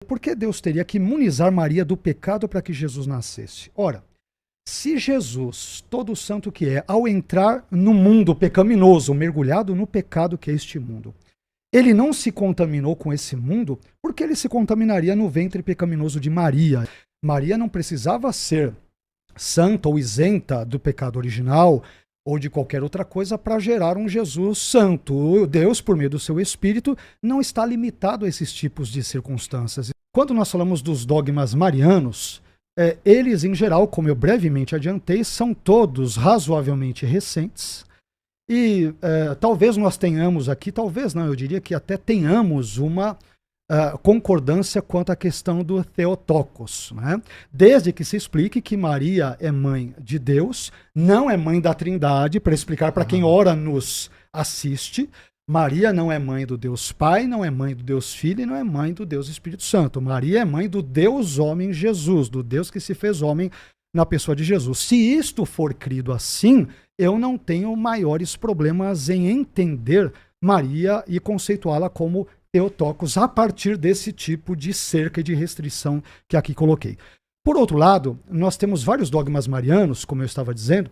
Por que Deus teria que imunizar Maria do pecado para que Jesus nascesse? Ora, se Jesus, todo santo que é, ao entrar no mundo pecaminoso, mergulhado no pecado que é este mundo, ele não se contaminou com esse mundo, porque ele se contaminaria no ventre pecaminoso de Maria. Maria não precisava ser santa ou isenta do pecado original ou de qualquer outra coisa para gerar um Jesus santo. Deus, por meio do seu Espírito, não está limitado a esses tipos de circunstâncias. Quando nós falamos dos dogmas marianos, eles, em geral, como eu brevemente adiantei, são todos razoavelmente recentes. E talvez nós tenhamos aqui, talvez não, eu diria que até tenhamos uma concordância quanto à questão do Theotokos, né? Desde que se explique que Maria é mãe de Deus, não é mãe da Trindade, para explicar para quem ora nos assiste. Maria não é mãe do Deus Pai, não é mãe do Deus Filho e não é mãe do Deus Espírito Santo. Maria é mãe do Deus homem Jesus, do Deus que se fez homem na pessoa de Jesus. Se isto for crido assim, eu não tenho maiores problemas em entender Maria e conceituá-la como Theotokos a partir desse tipo de cerca e de restrição que aqui coloquei. Por outro lado, nós temos vários dogmas marianos, como eu estava dizendo,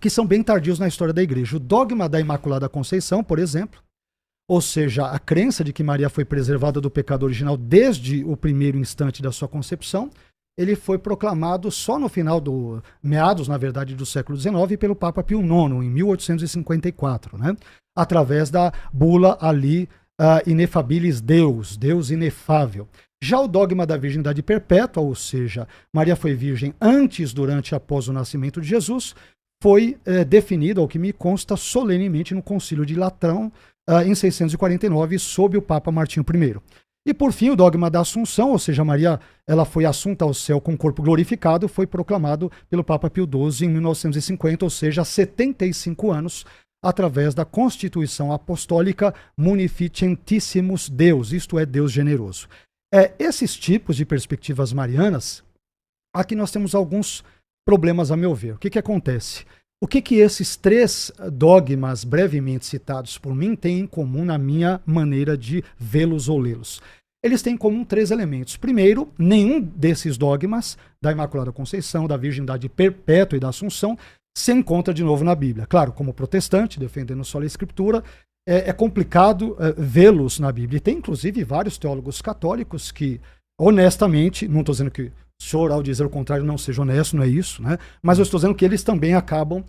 que são bem tardios na história da igreja. O dogma da Imaculada Conceição, por exemplo, ou seja, a crença de que Maria foi preservada do pecado original desde o primeiro instante da sua concepção, ele foi proclamado só no final meados, na verdade, do século XIX pelo Papa Pio IX, em 1854, né? Através da bula ali Inefabilis Deus, Deus inefável. Já o dogma da virgindade perpétua, ou seja, Maria foi virgem antes, durante e após o nascimento de Jesus, foi definido, ao que me consta, solenemente no Concílio de Latrão, em 649, sob o Papa Martinho I. E, por fim, o dogma da Assunção, ou seja, Maria ela foi assunta ao céu com o corpo glorificado, foi proclamado pelo Papa Pio XII em 1950, ou seja, há 75 anos, através da Constituição Apostólica Munificentissimus Deus, isto é, Deus generoso. Esses tipos de perspectivas marianas, aqui nós temos alguns problemas a meu ver. O que acontece? O que esses três dogmas brevemente citados por mim têm em comum na minha maneira de vê-los ou lê-los? Eles têm em comum três elementos. Primeiro, nenhum desses dogmas, da Imaculada Conceição, da Virgindade Perpétua e da Assunção, se encontra de novo na Bíblia. Claro, como protestante, defendendo só a Escritura, é complicado vê-los na Bíblia. E tem, inclusive, vários teólogos católicos que, honestamente, não estou dizendo que o senhor, ao dizer o contrário, não seja honesto, não é isso, né? Mas eu estou dizendo que eles também acabam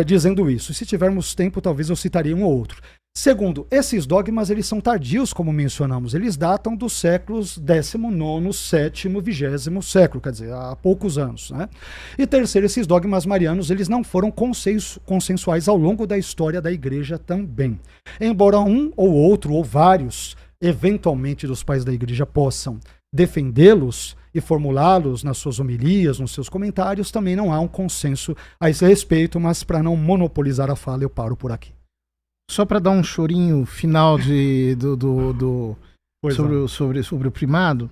dizendo isso. E se tivermos tempo, talvez eu citaria um ou outro. Segundo, esses dogmas eles são tardios, como mencionamos. Eles datam dos séculos XIX, VII, XX século, quer dizer, há poucos anos, né? E terceiro, esses dogmas marianos eles não foram consensuais ao longo da história da igreja também. Embora um ou outro, ou vários, eventualmente dos pais da igreja possam defendê-los e formulá-los nas suas homilias, nos seus comentários, também não há um consenso a esse respeito, mas para não monopolizar a fala, eu paro por aqui. Só para dar um chorinho final sobre o primado,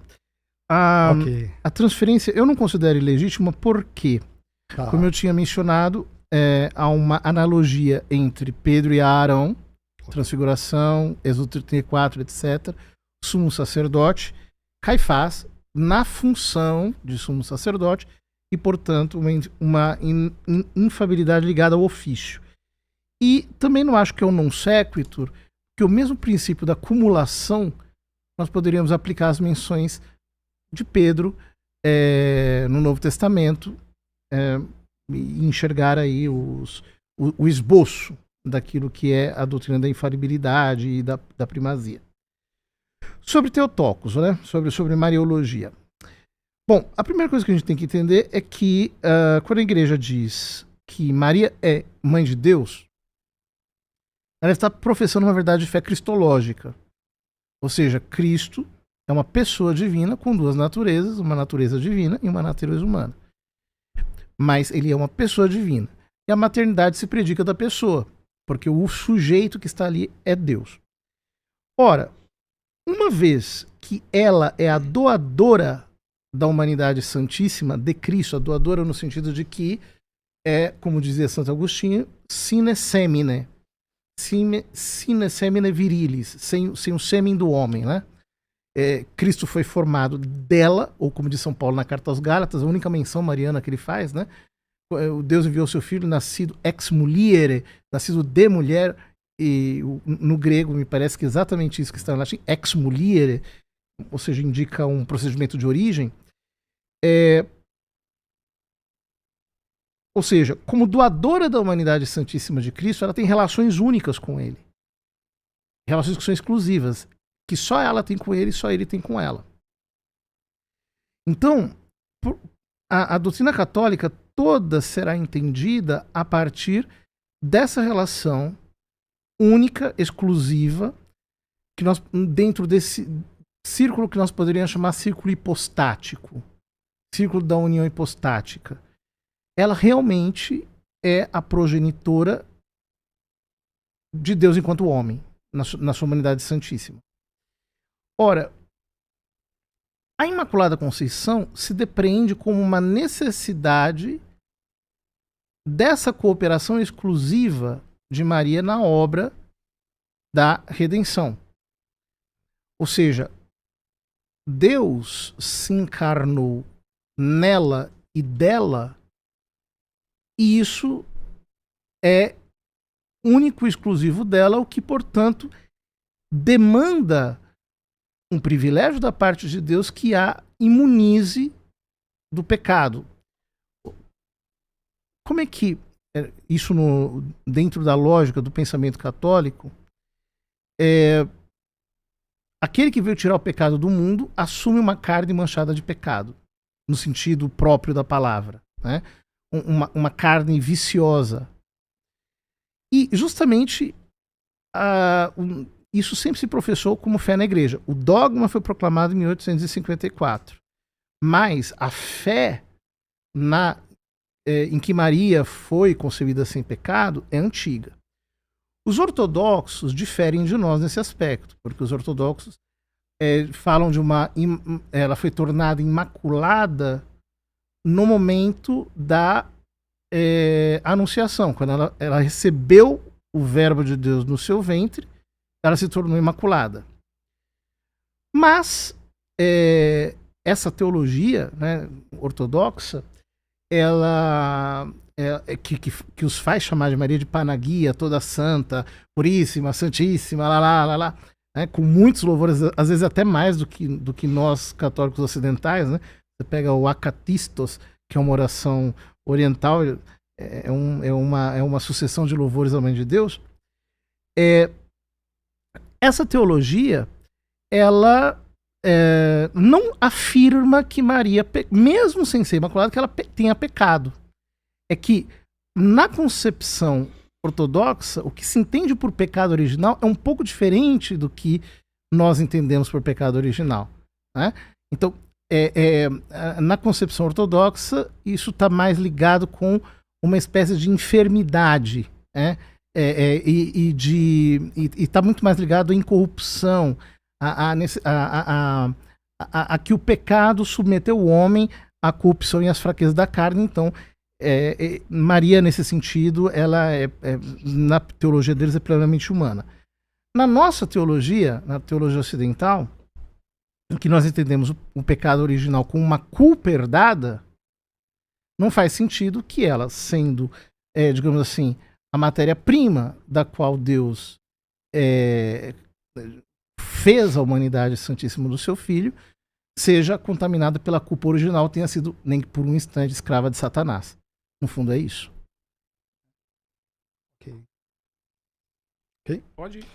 a transferência eu não considero ilegítima porque, como eu tinha mencionado, há uma analogia entre Pedro e Arão, transfiguração, Êxodo 34, etc., sumo sacerdote, Caifás, na função de sumo sacerdote e, portanto, uma infabilidade ligada ao ofício. E também não acho que é um non sequitur, que o mesmo princípio da acumulação nós poderíamos aplicar às menções de Pedro no Novo Testamento e enxergar aí o esboço daquilo que é a doutrina da infalibilidade e da primazia. Sobre Theotokos, né? sobre Mariologia. Bom, a primeira coisa que a gente tem que entender é que quando a igreja diz que Maria é mãe de Deus, ela está professando uma verdade de fé cristológica. Ou seja, Cristo é uma pessoa divina com duas naturezas, uma natureza divina e uma natureza humana. Mas ele é uma pessoa divina. E a maternidade se predica da pessoa, porque o sujeito que está ali é Deus. Ora, uma vez que ela é a doadora da humanidade santíssima, de Cristo, a doadora no sentido de que como dizia Santo Agostinho, sine semine virilis, sem o sêmen do homem, né? Cristo foi formado dela, ou como diz São Paulo na Carta aos Gálatas, a única menção mariana que ele faz, né? O Deus enviou seu filho nascido ex muliere, nascido de mulher, e no grego me parece que é exatamente isso que está no latim, ex muliere, ou seja, indica um procedimento de origem. Ou seja, como doadora da humanidade santíssima de Cristo, ela tem relações únicas com ele. Relações que são exclusivas, que só ela tem com ele e só ele tem com ela. Então, a doutrina católica toda será entendida a partir dessa relação única, exclusiva, que nós, dentro desse círculo que nós poderíamos chamar círculo hipostático, círculo da união hipostática. Ela realmente é a progenitora de Deus enquanto homem, na sua humanidade santíssima. Ora, a Imaculada Conceição se depreende como uma necessidade dessa cooperação exclusiva de Maria na obra da redenção. Ou seja, Deus se encarnou nela e dela, e isso é único e exclusivo dela, o que, portanto, demanda um privilégio da parte de Deus que a imunize do pecado. Como é que isso, dentro da lógica do pensamento católico, aquele que veio tirar o pecado do mundo assume uma carne manchada de pecado, no sentido próprio da palavra, né? Uma carne viciosa. E justamente isso sempre se professou como fé na igreja. O dogma foi proclamado em 1854, mas a fé em que Maria foi concebida sem pecado é antiga. Os ortodoxos diferem de nós nesse aspecto, porque os ortodoxos falam de ela foi tornada imaculada no momento da anunciação, quando ela recebeu o verbo de Deus no seu ventre, ela se tornou imaculada. Mas essa teologia, né, ortodoxa, que os faz chamar de Maria de Panagia, toda santa, puríssima, santíssima, né, com muitos louvores, às vezes até mais do que nós católicos ocidentais, né? Você pega o Acatistos, que é uma oração oriental, é uma sucessão de louvores à Mãe de Deus. Essa teologia, ela não afirma que Maria, mesmo sem ser imaculada, que ela tenha pecado. É que, na concepção ortodoxa, o que se entende por pecado original é um pouco diferente do que nós entendemos por pecado original, né? Então, na concepção ortodoxa, isso está mais ligado com uma espécie de enfermidade, né? E está muito mais ligado à incorrupção, a que o pecado submeteu o homem à corrupção e às fraquezas da carne. Então, Maria, nesse sentido, ela na teologia deles é plenamente humana. Na nossa teologia, na teologia ocidental, em que nós entendemos o pecado original como uma culpa herdada, não faz sentido que ela, sendo, digamos assim, a matéria-prima da qual Deus fez a humanidade santíssima do seu Filho, seja contaminada pela culpa original, tenha sido nem por um instante escrava de Satanás. No fundo é isso. Ok? Pode ir.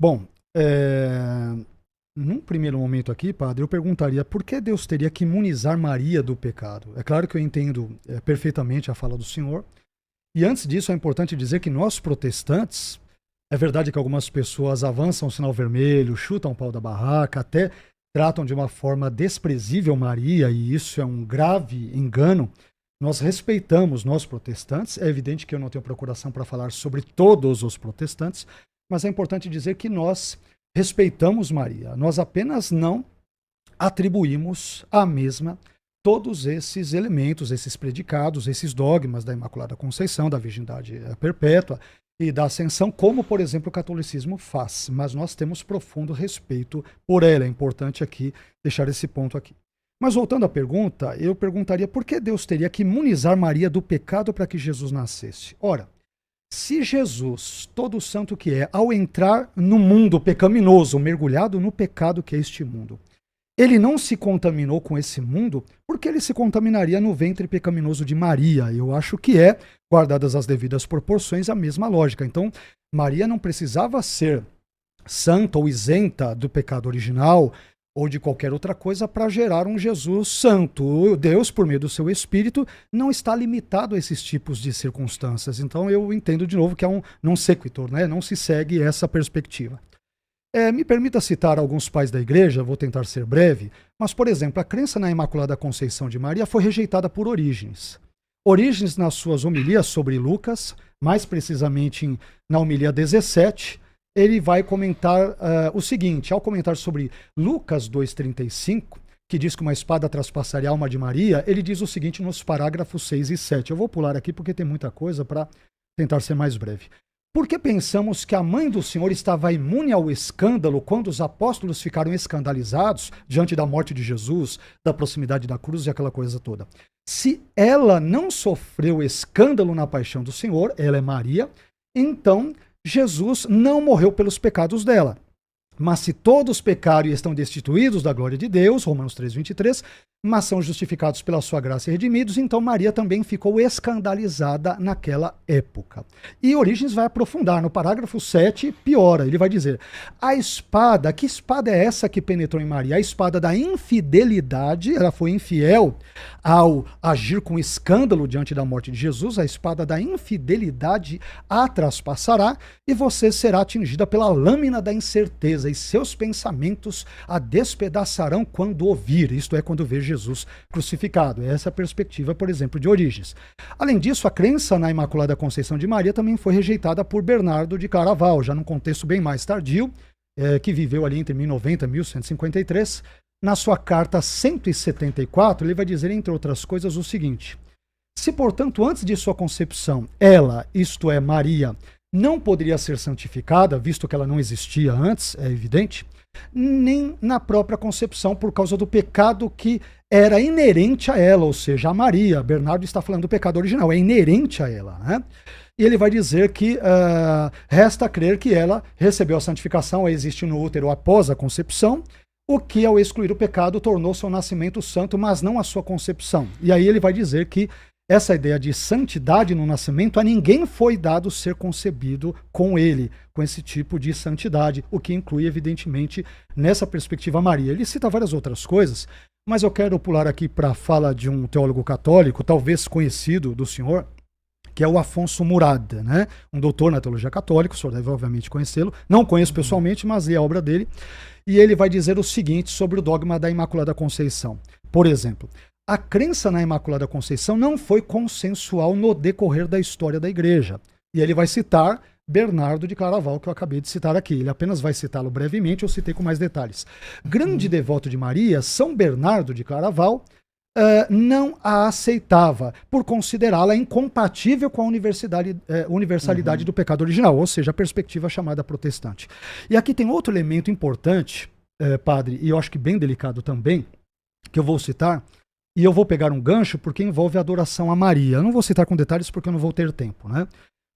Bom, num primeiro momento aqui, padre, eu perguntaria por que Deus teria que imunizar Maria do pecado? É claro que eu entendo perfeitamente a fala do senhor. E antes disso, é importante dizer que nós protestantes, é verdade que algumas pessoas avançam o sinal vermelho, chutam o pau da barraca, até tratam de uma forma desprezível Maria, e isso é um grave engano. Nós respeitamos nós protestantes. É evidente que eu não tenho procuração para falar sobre todos os protestantes, mas é importante dizer que nós respeitamos Maria. Nós apenas não atribuímos à mesma todos esses elementos, esses predicados, esses dogmas da Imaculada Conceição, da virgindade perpétua e da ascensão, como, por exemplo, o catolicismo faz. Mas nós temos profundo respeito por ela. É importante aqui deixar esse ponto aqui. Mas voltando à pergunta, eu perguntaria por que Deus teria que imunizar Maria do pecado para que Jesus nascesse? Ora, se Jesus, todo santo que é, ao entrar no mundo pecaminoso, mergulhado no pecado que é este mundo, ele não se contaminou com esse mundo, porque ele se contaminaria no ventre pecaminoso de Maria. Eu acho que é, guardadas as devidas proporções, a mesma lógica. Então, Maria não precisava ser santa ou isenta do pecado original ou de qualquer outra coisa para gerar um Jesus santo. Deus, por meio do seu Espírito, não está limitado a esses tipos de circunstâncias. Então, eu entendo de novo que é um non sequitur, né? Não se segue essa perspectiva. Me permita citar alguns pais da igreja, vou tentar ser breve, mas, por exemplo, a crença na Imaculada Conceição de Maria foi rejeitada por Orígenes. Orígenes, nas suas homilias sobre Lucas, mais precisamente na homilia 17, ele vai comentar o seguinte, ao comentar sobre Lucas 2,35, que diz que uma espada traspassaria a alma de Maria, ele diz o seguinte nos parágrafos 6 e 7. Eu vou pular aqui porque tem muita coisa para tentar ser mais breve. Por que pensamos que a mãe do Senhor estava imune ao escândalo quando os apóstolos ficaram escandalizados diante da morte de Jesus, da proximidade da cruz e aquela coisa toda? Se ela não sofreu escândalo na paixão do Senhor, ela é Maria, então Jesus não morreu pelos pecados dela. Mas se todos pecaram e estão destituídos da glória de Deus, Romanos 3,23, mas são justificados pela sua graça e redimidos, então Maria também ficou escandalizada naquela época. E Orígenes vai aprofundar, no parágrafo 7, piora, ele vai dizer, a espada, que espada é essa que penetrou em Maria? A espada da infidelidade, ela foi infiel ao agir com escândalo diante da morte de Jesus, a espada da infidelidade a traspassará e você será atingida pela lâmina da incerteza e seus pensamentos a despedaçarão quando ouvir, isto é, quando ver Jesus crucificado. Essa é a perspectiva, por exemplo, de Orígenes. Além disso, a crença na Imaculada Conceição de Maria também foi rejeitada por Bernardo de Claraval, já num contexto bem mais tardio, que viveu ali entre 1090 e 1153. Na sua carta 174, ele vai dizer, entre outras coisas, o seguinte: se, portanto, antes de sua concepção, ela, isto é, Maria, não poderia ser santificada, visto que ela não existia antes, é evidente, nem na própria concepção, por causa do pecado que era inerente a ela, ou seja, a Maria. Bernardo está falando do pecado original, é inerente a ela, né? E ele vai dizer que resta crer que ela recebeu a santificação, existe no útero após a concepção, o que, ao excluir o pecado, tornou seu nascimento santo, mas não a sua concepção. E aí ele vai dizer que essa ideia de santidade no nascimento, a ninguém foi dado ser concebido com ele, com esse tipo de santidade, o que inclui, evidentemente, nessa perspectiva Maria. Ele cita várias outras coisas, mas eu quero pular aqui para a fala de um teólogo católico, talvez conhecido do senhor, que é o Afonso Murad, né? Um doutor na teologia católica, o senhor deve obviamente conhecê-lo, não conheço pessoalmente, mas li a obra dele, e ele vai dizer o seguinte sobre o dogma da Imaculada Conceição. Por exemplo, a crença na Imaculada Conceição não foi consensual no decorrer da história da Igreja. E ele vai citar Bernardo de Claraval, que eu acabei de citar aqui. Ele apenas vai citá-lo brevemente, eu citei com mais detalhes. Grande devoto de Maria, São Bernardo de Claraval não a aceitava, por considerá-la incompatível com a universalidade do pecado original, ou seja, a perspectiva chamada protestante. E aqui tem outro elemento importante, padre, e eu acho que bem delicado também, que eu vou citar, e eu vou pegar um gancho porque envolve a adoração a Maria. Eu não vou citar com detalhes porque eu não vou ter tempo, né?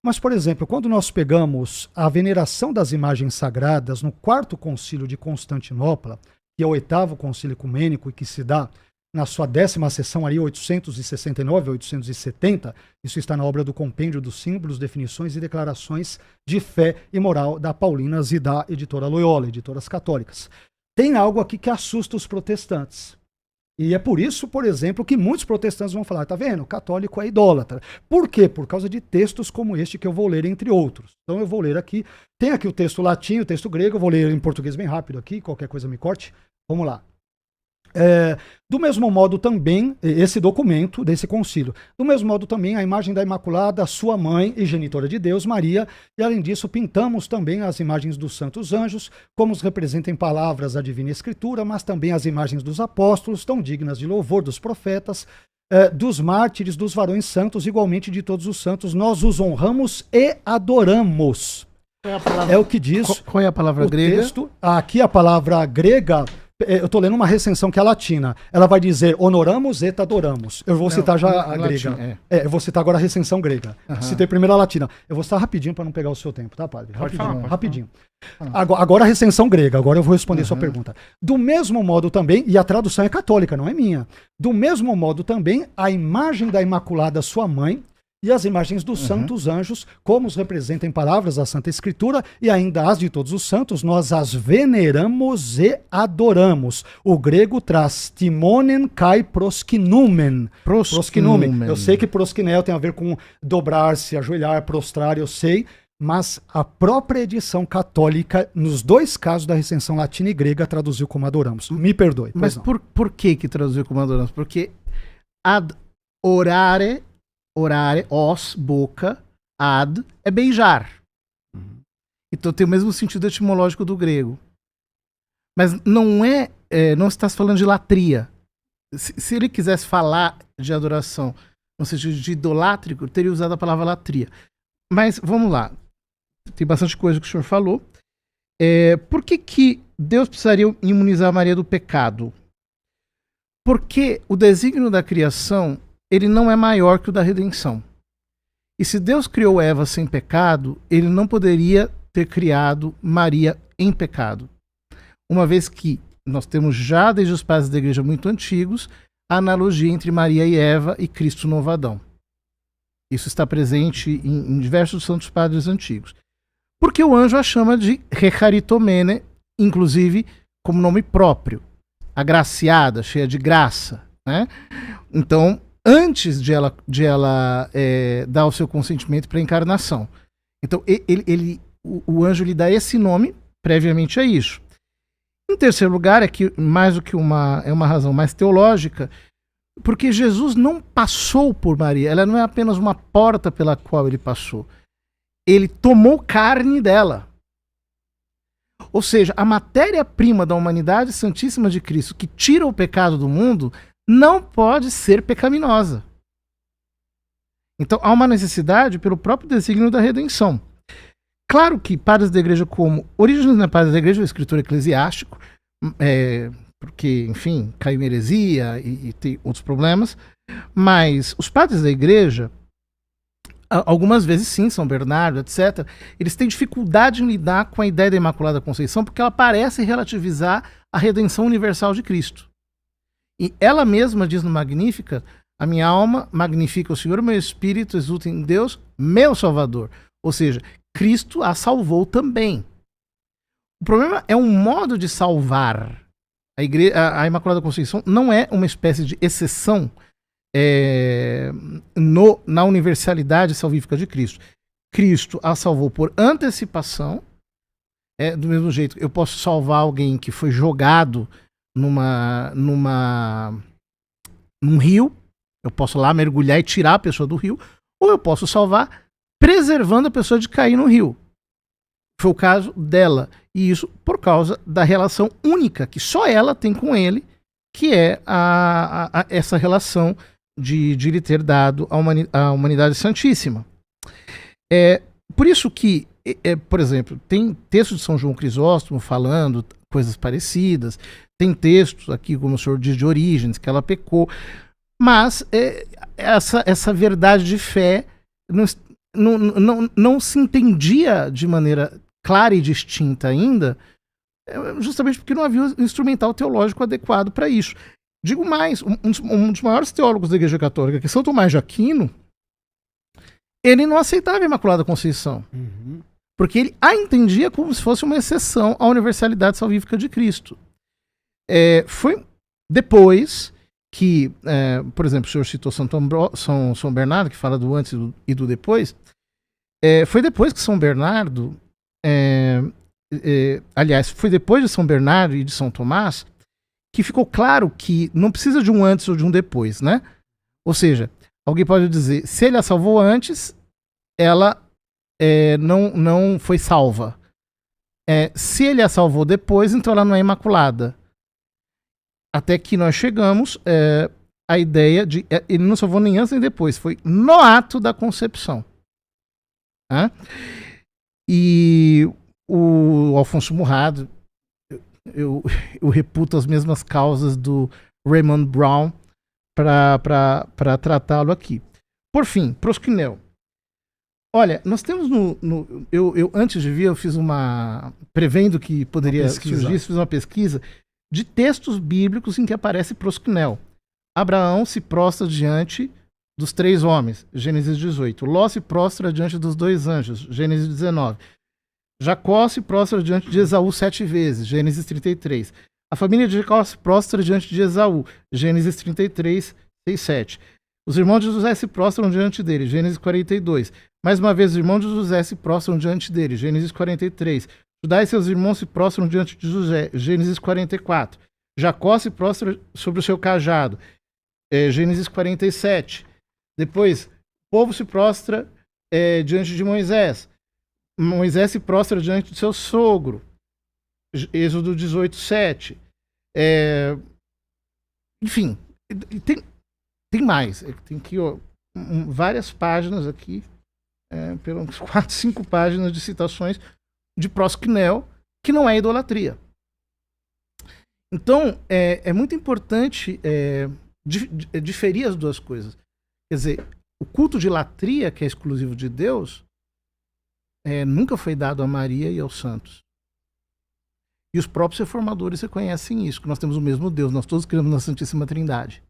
Mas, por exemplo, quando nós pegamos a veneração das imagens sagradas no quarto concílio de Constantinopla, que é o 8º concílio ecumênico e que se dá na sua 10ª sessão, ali 869 a 870, isso está na obra do Compêndio dos Símbolos, Definições e Declarações de Fé e Moral da Paulinas e da editora Loyola, editoras católicas. Tem algo aqui que assusta os protestantes. E é por isso, por exemplo, que muitos protestantes vão falar, tá vendo? O católico é idólatra. Por quê? Por causa de textos como este que eu vou ler, entre outros. Então eu vou ler aqui. Tem aqui o texto latim, o texto grego, eu vou ler em português bem rápido aqui, qualquer coisa me corte. Vamos lá. Do mesmo modo também, esse documento desse concílio, do mesmo modo também a imagem da Imaculada, sua mãe e genitora de Deus, Maria, e além disso pintamos também as imagens dos santos anjos, como os representam em palavras da Divina Escritura, mas também as imagens dos apóstolos, tão dignas de louvor dos profetas, dos mártires, dos varões santos, igualmente de todos os santos, nós os honramos e adoramos. É o que diz. Qual é a palavra grega? Texto. Aqui a palavra grega, eu estou lendo uma recensão que é latina. Ela vai dizer honoramos et adoramos. Eu vou citar já a grega. Latim, eu vou citar agora a recensão grega. Citei primeiro a latina. Eu vou citar rapidinho para não pegar o seu tempo, tá, padre? Rapidinho. Agora a recensão grega. Agora eu vou responder sua pergunta. Do mesmo modo também, e a tradução é católica, não é minha. Do mesmo modo também, a imagem da Imaculada, sua mãe, e as imagens dos santos anjos, como os representam em palavras da Santa Escritura, e ainda as de todos os santos, nós as veneramos e adoramos. O grego traz timonen kai proskinumen. Proskinumen. Eu sei que proskinel tem a ver com dobrar-se, ajoelhar, prostrar, eu sei, mas a própria edição católica, nos dois casos da recensão latina e grega, traduziu como adoramos. Me perdoe. Mas por que traduziu como adoramos? Porque orare, os, boca, ad, é beijar. Então tem o mesmo sentido etimológico do grego. Mas não está se falando de latria. Se ele quisesse falar de adoração no sentido de idolátrico, teria usado a palavra latria. Mas vamos lá. Tem bastante coisa que o senhor falou. Por que Deus precisaria imunizar Maria do pecado? Porque o desígnio da criação ele não é maior que o da redenção. E se Deus criou Eva sem pecado, ele não poderia ter criado Maria em pecado. Uma vez que nós temos já desde os padres da igreja muito antigos a analogia entre Maria e Eva e Cristo novo Adão. Isso está presente em diversos santos padres antigos. Porque o anjo a chama de Recharitomene, inclusive como nome próprio. Agraciada, cheia de graça. Né? Então, antes de ela dar o seu consentimento para a encarnação. Então, o anjo lhe dá esse nome previamente a isso. Em terceiro lugar, mais do que é uma razão mais teológica, porque Jesus não passou por Maria, ela não é apenas uma porta pela qual ele passou. Ele tomou carne dela. Ou seja, a matéria-prima da humanidade santíssima de Cristo, que tira o pecado do mundo, não pode ser pecaminosa. Então há uma necessidade pelo próprio desígnio da redenção. Claro que padres da igreja como Orígenes não é padre da igreja, é um escritor eclesiástico, porque, enfim, caiu em heresia e tem outros problemas, mas os padres da igreja, algumas vezes sim, São Bernardo, etc., eles têm dificuldade em lidar com a ideia da Imaculada Conceição porque ela parece relativizar a redenção universal de Cristo. E ela mesma diz no Magnífica, a minha alma magnifica o Senhor, meu espírito exulta em Deus, meu Salvador. Ou seja, Cristo a salvou também. O problema é um modo de salvar. A Imaculada Conceição não é uma espécie de exceção na universalidade salvífica de Cristo. Cristo a salvou por antecipação. Do mesmo jeito, eu posso salvar alguém que foi jogado num rio, eu posso lá mergulhar e tirar a pessoa do rio, ou eu posso salvar preservando a pessoa de cair no rio. Foi o caso dela, e isso por causa da relação única que só ela tem com ele, que é essa relação de lhe ter dado a humanidade santíssima. Por isso que, por exemplo, tem texto de São João Crisóstomo falando coisas parecidas, tem textos aqui, como o senhor diz, de Orígenes, que ela pecou, mas essa verdade de fé não se entendia de maneira clara e distinta ainda, justamente porque não havia um instrumental teológico adequado para isso. Digo mais, um dos maiores teólogos da Igreja Católica, que é São Tomás de Aquino, ele não aceitava a Imaculada Conceição, porque ele a entendia como se fosse uma exceção à universalidade salvífica de Cristo. Foi depois que, por exemplo, o senhor citou São Bernardo, que fala do antes e do depois. Foi depois que São Bernardo, aliás, foi depois de São Bernardo e de São Tomás, que ficou claro que não precisa de um antes ou de um depois, né? Ou seja, alguém pode dizer, se ele a salvou antes, ela não foi salva. Se ele a salvou depois, então ela não é imaculada. Até que nós chegamos a ideia de... Ele não salvou nem antes nem depois, foi no ato da concepção. E o Alfonso Murrado, eu reputo as mesmas causas do Raymond Brown para tratá-lo aqui. Por fim, prosquinel. Olha, nós temos eu antes de vir, eu fiz prevendo que poderia surgir, fiz uma pesquisa de textos bíblicos em que aparece prosquinel. Abraão se prostra diante dos 3 homens, Gênesis 18. Ló se prostra diante dos 2 anjos, Gênesis 19. Jacó se prostra diante de Esaú 7 vezes, Gênesis 33. A família de Jacó se prostra diante de Esaú, Gênesis 33, 6, 7. Os irmãos de José se prostram diante dele, Gênesis 42. Mais uma vez, os irmãos de José se prostram diante dele, Gênesis 43. Judá e seus irmãos se prostram diante de José, Gênesis 44. Jacó se prostra sobre o seu cajado, Gênesis 47. Depois, o povo se prostra diante de Moisés. Moisés se prostra diante do seu sogro, Êxodo 18, 7. Enfim, tem mais. Tem aqui várias páginas aqui, pelas 4, 5 páginas de citações de prosquinel, que não é idolatria. Então, é muito importante diferir as duas coisas. Quer dizer, o culto de latria, que é exclusivo de Deus, nunca foi dado a Maria e aos santos. E os próprios reformadores reconhecem isso, que nós temos o mesmo Deus, nós todos cremos na Santíssima Trindade.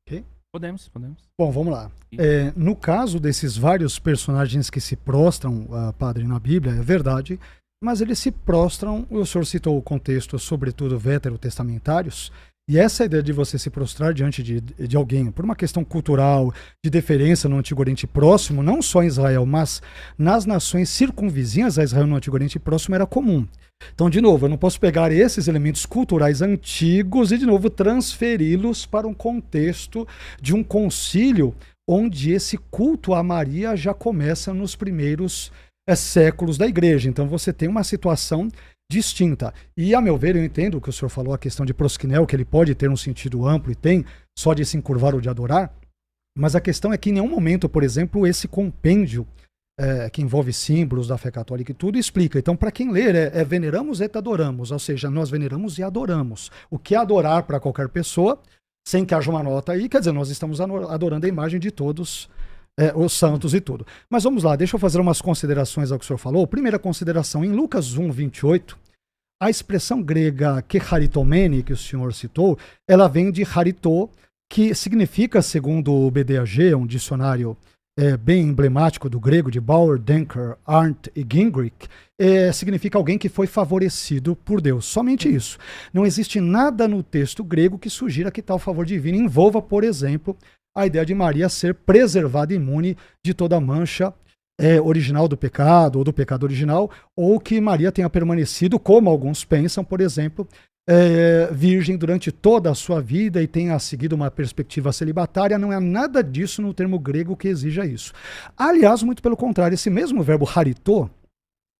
Ok? Podemos. Bom, vamos lá. No caso desses vários personagens que se prostram, padre, na Bíblia, é verdade, mas eles se prostram, o senhor citou o contexto, sobretudo veterotestamentários, e essa ideia de você se prostrar diante de alguém, por uma questão cultural, de deferência no Antigo Oriente Próximo, não só em Israel, mas nas nações circunvizinhas a Israel no Antigo Oriente Próximo era comum. Então, de novo, eu não posso pegar esses elementos culturais antigos e, de novo, transferi-los para um contexto de um concílio onde esse culto a Maria já começa nos primeiros séculos da igreja. Então, você tem uma situação distinta. E, a meu ver, eu entendo o que o senhor falou, a questão de prosquinel, que ele pode ter um sentido amplo e tem, só de se encurvar ou de adorar, mas a questão é que em nenhum momento, por exemplo, esse compêndio que envolve símbolos da fé católica e tudo, explica. Então, para quem ler, veneramos et adoramos, ou seja, nós veneramos e adoramos. O que é adorar para qualquer pessoa, sem que haja uma nota aí, quer dizer, nós estamos adorando a imagem de todos os santos e tudo. Mas vamos lá, deixa eu fazer umas considerações ao que o senhor falou. Primeira consideração, em Lucas 1, 28, a expressão grega que charitomene, que o senhor citou, ela vem de charitô, que significa, segundo o BDAG, um dicionário bem emblemático do grego, de Bauer, Denker, Arndt e Gingrich, significa alguém que foi favorecido por Deus. Somente isso. Não existe nada no texto grego que sugira que tal favor divino envolva, por exemplo, a ideia de Maria ser preservada imune de toda mancha original do pecado, ou do pecado original, ou que Maria tenha permanecido, como alguns pensam, por exemplo, virgem durante toda a sua vida e tenha seguido uma perspectiva celibatária. Não há nada disso no termo grego que exija isso. Aliás, muito pelo contrário, esse mesmo verbo charitô,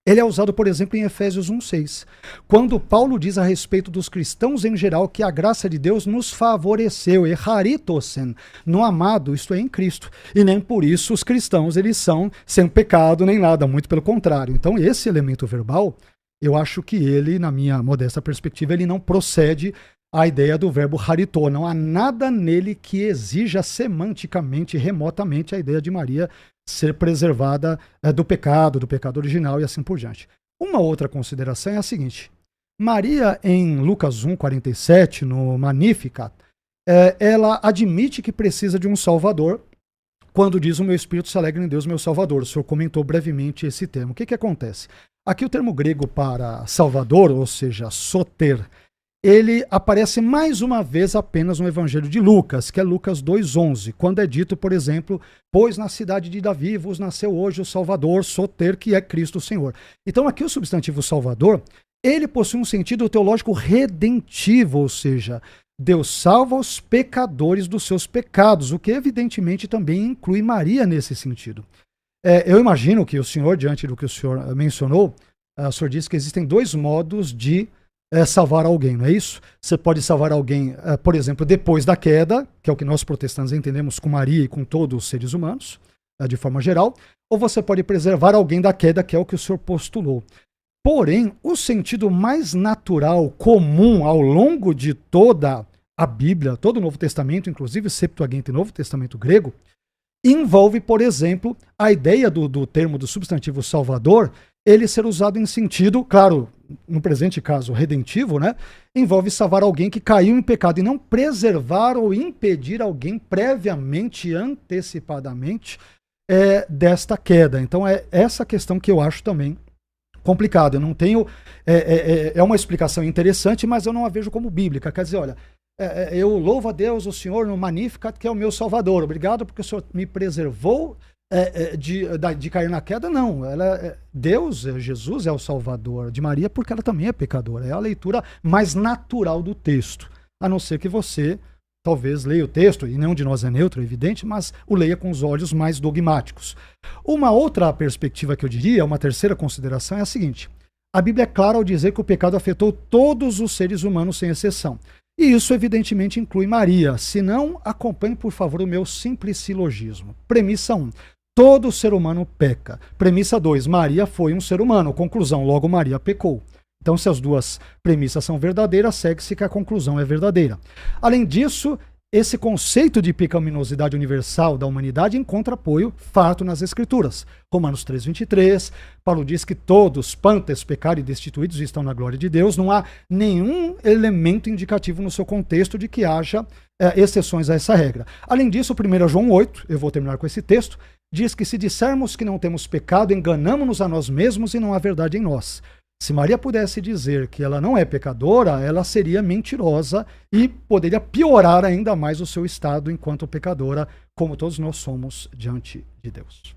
ele é usado, por exemplo, em Efésios 1,6, quando Paulo diz a respeito dos cristãos em geral que a graça de Deus nos favoreceu, e charitosen, no amado, isto é, em Cristo. E nem por isso os cristãos, eles são sem pecado nem nada, muito pelo contrário. Então, esse elemento verbal, eu acho que ele, na minha modesta perspectiva, ele não procede à ideia do verbo charitô. Não há nada nele que exija semanticamente, remotamente, a ideia de Maria ser preservada do pecado original e assim por diante. Uma outra consideração é a seguinte. Maria, em Lucas 1,47, no Magnificat, ela admite que precisa de um Salvador, quando diz: o meu espírito se alegra em Deus, meu Salvador. O senhor comentou brevemente esse termo. O que acontece? Aqui o termo grego para Salvador, ou seja, soter, ele aparece mais uma vez apenas no Evangelho de Lucas, que é Lucas 2,11, quando é dito, por exemplo, pois na cidade de Davi vos nasceu hoje o Salvador, soter, que é Cristo Senhor. Então aqui o substantivo Salvador, ele possui um sentido teológico redentivo, ou seja, Deus salva os pecadores dos seus pecados, o que evidentemente também inclui Maria nesse sentido. Eu imagino que o senhor, diante do que o senhor mencionou, o senhor disse que existem 2 modos de salvar alguém, não é isso? Você pode salvar alguém, por exemplo, depois da queda, que é o que nós protestantes entendemos com Maria e com todos os seres humanos, de forma geral, ou você pode preservar alguém da queda, que é o que o senhor postulou. Porém, o sentido mais natural, comum, ao longo de toda a Bíblia, todo o Novo Testamento, inclusive Septuaginta e Novo Testamento grego, envolve, por exemplo, a ideia do termo do substantivo salvador, ele ser usado em sentido, claro, no presente caso, redentivo, né? Envolve salvar alguém que caiu em pecado e não preservar ou impedir alguém previamente, antecipadamente, desta queda. Então é essa questão que eu acho também complicado. Eu não tenho... É uma explicação interessante, mas eu não a vejo como bíblica. Quer dizer, olha, eu louvo a Deus, o Senhor, no Magnificat, que é o meu Salvador. Obrigado porque o Senhor me preservou de cair na queda. Não, Deus, Jesus é o Salvador de Maria porque ela também é pecadora. É a leitura mais natural do texto. A não ser que você talvez leia o texto, e nenhum de nós é neutro, é evidente, mas o leia com os olhos mais dogmáticos. Uma outra perspectiva que eu diria, uma terceira consideração, é a seguinte. A Bíblia é clara ao dizer que o pecado afetou todos os seres humanos sem exceção. E isso, evidentemente, inclui Maria. Se não, acompanhe, por favor, o meu simples silogismo. Premissa 1. Todo ser humano peca. Premissa 2. Maria foi um ser humano. Conclusão. Logo, Maria pecou. Então, se as duas premissas são verdadeiras, segue-se que a conclusão é verdadeira. Além disso, esse conceito de pecaminosidade universal da humanidade encontra apoio farto nas Escrituras. Romanos 3,23, Paulo diz que todos, pantes, pecaram e destituídos, estão na glória de Deus. Não há nenhum elemento indicativo no seu contexto de que haja exceções a essa regra. Além disso, 1 João 8, eu vou terminar com esse texto, diz que se dissermos que não temos pecado, enganamo-nos a nós mesmos e não há verdade em nós. Se Maria pudesse dizer que ela não é pecadora, ela seria mentirosa e poderia piorar ainda mais o seu estado enquanto pecadora, como todos nós somos diante de Deus.